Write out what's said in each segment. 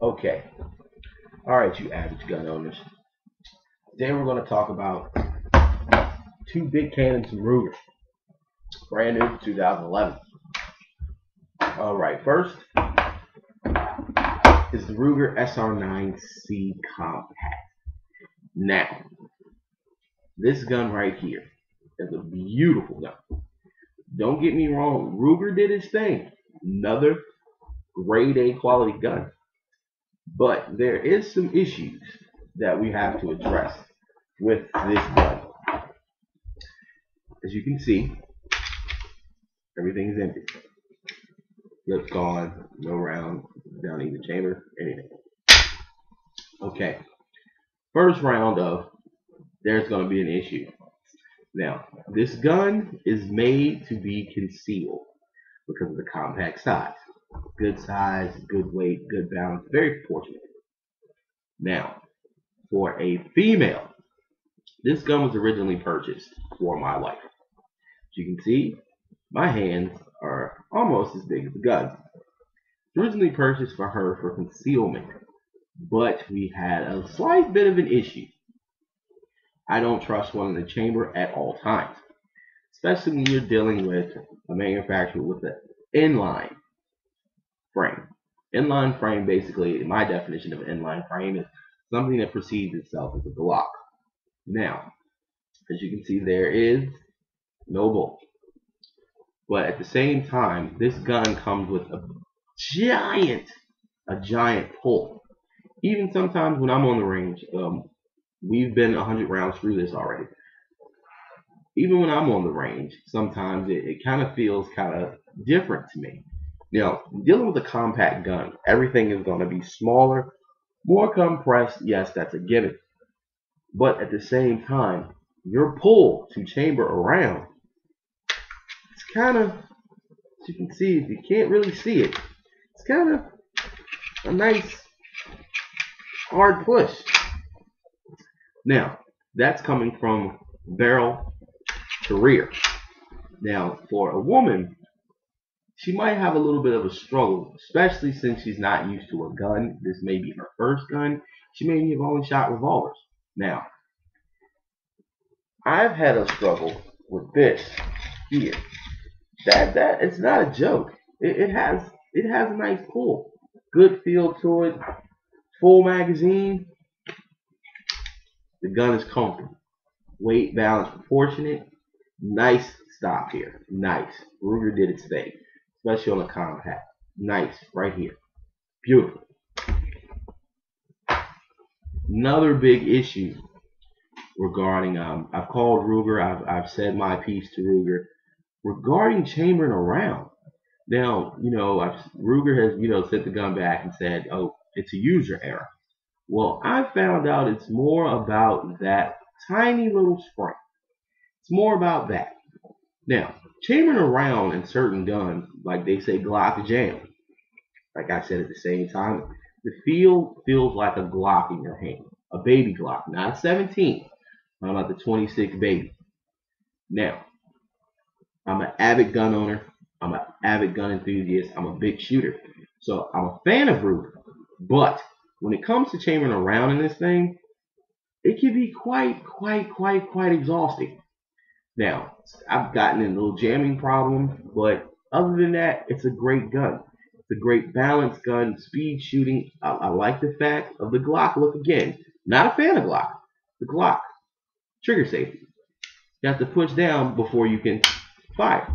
Okay. All right, you average gun owners. Today we're going to talk about two big cannons from Ruger, brand new 2011. All right, first is the Ruger SR9C Compact. Now, this gun right here is a beautiful gun. Don't get me wrong, Ruger did its thing. Another grade A quality gun. But there is some issues that we have to address with this gun. As you can see, everything is empty. Clip's gone, no round, down in the chamber, anything. Okay, first round of there's going to be an issue. Now, this gun is made to be concealed because of the compact size. Good size, good weight, good balance, very proportionate. Now, for a female, this gun was originally purchased for my wife. As you can see, my hands are almost as big as the gun. Originally purchased for her for concealment, but we had a slight bit of an issue. I don't trust one in the chamber at all times, especially when you're dealing with a manufacturer with an inline frame. Inline frame, basically, my definition of inline frame is something that perceives itself as a Glock. Now, as you can see, there is no bolt. But at the same time, this gun comes with a giant pull. Even sometimes when I'm on the range, we've been 100 rounds through this already. Even when I'm on the range, sometimes it kind of feels kind of different to me. Now, dealing with a compact gun, everything is going to be smaller, more compressed. Yes, that's a given. But at the same time, your pull to chamber around, it's kind of, as you can see, if you can't really see it, it's kind of a nice hard push. Now, that's coming from barrel to rear. Now, for a woman, she might have a little bit of a struggle, especially since she's not used to a gun. This may be her first gun. She may have only shot revolvers. Now, I've had a struggle with this here. That it's not a joke. It has a nice pull, good feel to it. Full magazine. The gun is comfortable. Weight, balance, proportionate. Nice stop here. Nice. Ruger did its thing, especially on the compact. Nice, right here. Beautiful. Another big issue regarding, I've called Ruger, I've said my piece to Ruger regarding chambering around. Now, Ruger has, sent the gun back and said, oh, it's a user error. Well, I found out it's more about that tiny little spring. It's more about that. Now, chambering around in certain guns, like they say Glock jam, like I said at the same time, the feel feels like a Glock in your hand. A baby Glock, not a 17. I'm about the 26 baby. Now, I'm an avid gun owner. I'm an avid gun enthusiast. I'm a big shooter. So I'm a fan of Ruger. But when it comes to chambering around in this thing, it can be quite exhausting. Now, I've gotten in a little jamming problem, but other than that, it's a great gun. It's a great balanced gun, speed shooting. I like the fact of the Glock look again. Not a fan of Glock. The Glock, trigger safety. You have to push down before you can fire.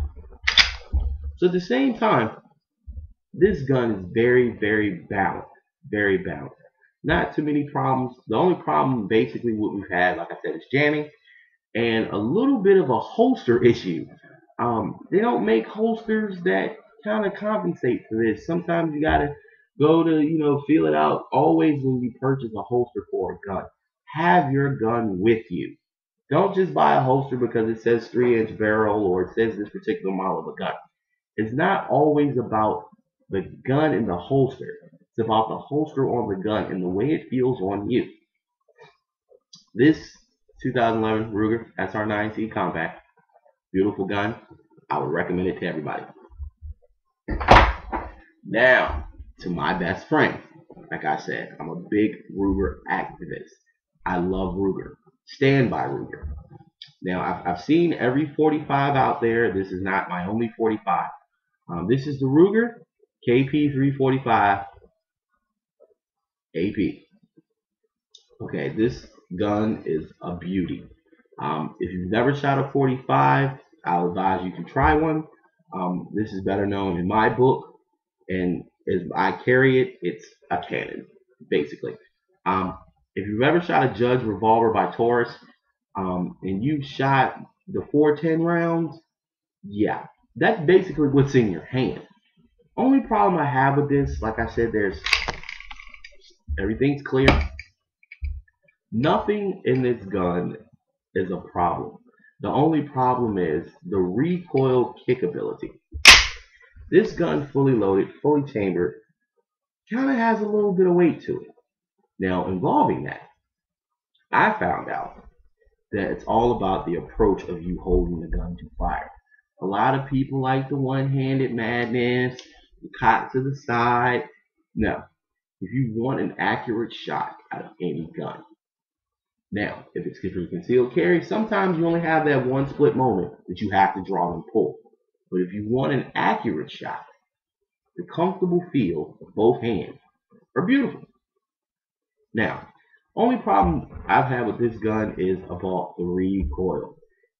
So at the same time, this gun is very balanced. Very balanced. Not too many problems. The only problem, basically, what we've had, like I said, is jamming and a little bit of a holster issue. They don't make holsters that kind of compensate for this. Sometimes you gotta go to, feel it out. Always when you purchase a holster for a gun, have your gun with you. Don't just buy a holster because it says 3-inch barrel or it says this particular model of a gun. It's not always about the gun in the holster. It's about the holster on the gun and the way it feels on you. This 2011 Ruger SR9C Compact, beautiful gun. I would recommend it to everybody. Now, to my best friend. Like I said, I'm a big Ruger activist. I love Ruger. Stand by Ruger. Now, I've seen every 45 out there. This is not my only 45. This is the Ruger KP345 AP. Okay, this gun is a beauty. If you've never shot a 45, I'll advise you to try one. This is better known in my book, and as I carry it, it's a cannon, basically. If you've ever shot a Judge revolver by Taurus, and you shot the 410 rounds, yeah, that's basically what's in your hand. Only problem I have with this, like I said, everything's clear. Nothing in this gun is a problem. The only problem is the recoil kick ability. This gun, fully loaded, fully chambered, kind of has a little bit of weight to it. Now, involving that, I found out that it's all about the approach of you holding the gun to fire. A lot of people like the one-handed madness, the cock to the side. No. If you want an accurate shot out of any gun. Now, if it's concealed carry, sometimes you only have that one split moment that you have to draw and pull. But if you want an accurate shot, the comfortable feel of both hands are beautiful. Now, only problem I've had with this gun is about the recoil.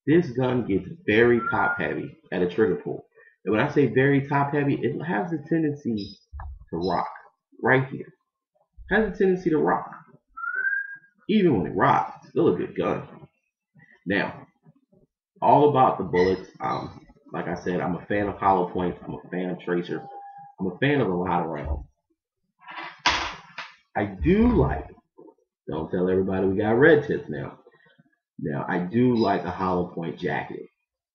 This gun gets very top heavy at a trigger pull. And when I say very top heavy, it has a tendency to rock. Right here. It has a tendency to rock. Even when it rocks, it's still a good gun. Now, all about the bullets. Like I said, I'm a fan of hollow points. I'm a fan of tracers. I'm a fan of a lot of rounds. I do like, don't tell everybody we got red tips now. Now, I do like a hollow point jacket.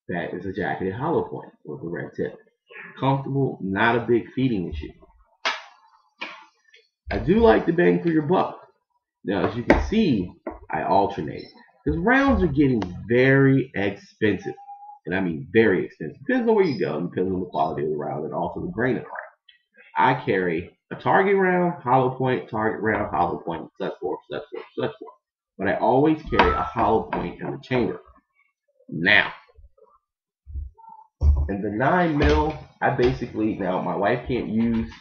That is a jacketed hollow point with a red tip. Comfortable, not a big feeding issue. I do like the bang for your buck. Now, as you can see, I alternate. Because rounds are getting very expensive. And I mean very expensive. Depends on where you go. Depends on the quality of the round and also the grain of the round. I carry a target round, hollow point, target round, hollow point, such forth. But I always carry a hollow point in the chamber. Now, in the 9mm, I basically, now my wife can't use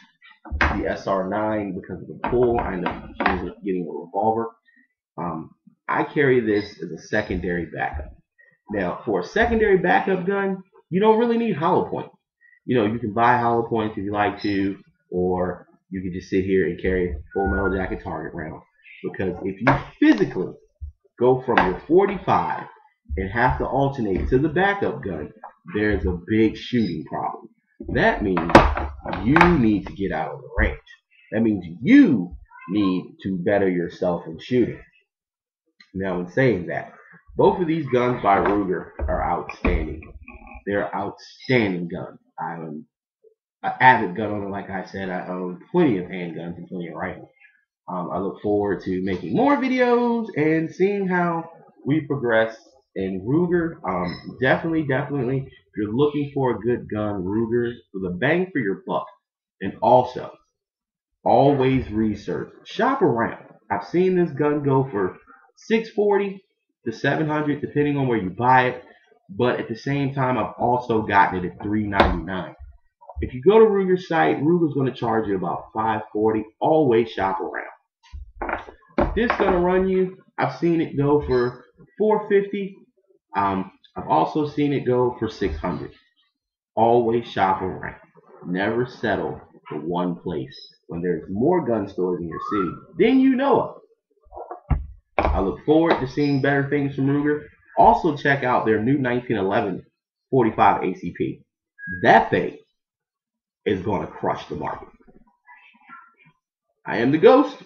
the SR9 because of the pull. I end up getting a revolver. I carry this as a secondary backup. Now, for a secondary backup gun, you don't really need hollow point. You know, you can buy hollow points if you like to, or you can just sit here and carry full metal jacket target round. Because if you physically go from your 45 and have to alternate to the backup gun, there's a big shooting problem. That means you need to get out of the range. That means you need to better yourself in shooting. Now, in saying that, both of these guns by Ruger are outstanding. They're outstanding guns. I'm an avid gun owner, like I said. I own plenty of handguns and plenty of rifles. I look forward to making more videos and seeing how we progress in Ruger. Definitely, if you're looking for a good gun, Ruger, for the bang for your buck. And also, always research. Shop around. I've seen this gun go for $640 to $700, depending on where you buy it. But at the same time, I've also gotten it at $399. If you go to Ruger's site, Ruger's going to charge you about $540. Always shop around. This is going to run you, I've seen it go for $450. I've also seen it go for $600. Always shop around. Never settle for one place when there's more gun stores in your city than you know of. I look forward to seeing better things from Ruger. Also check out their new 1911 45 ACP. That thing is going to crush the market. I am the Ghost,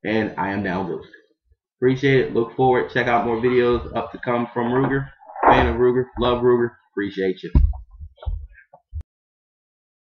and I am now Ghost. Appreciate it. Look forward. Check out more videos up to come from Ruger. Fan of Ruger. Love Ruger. Appreciate you.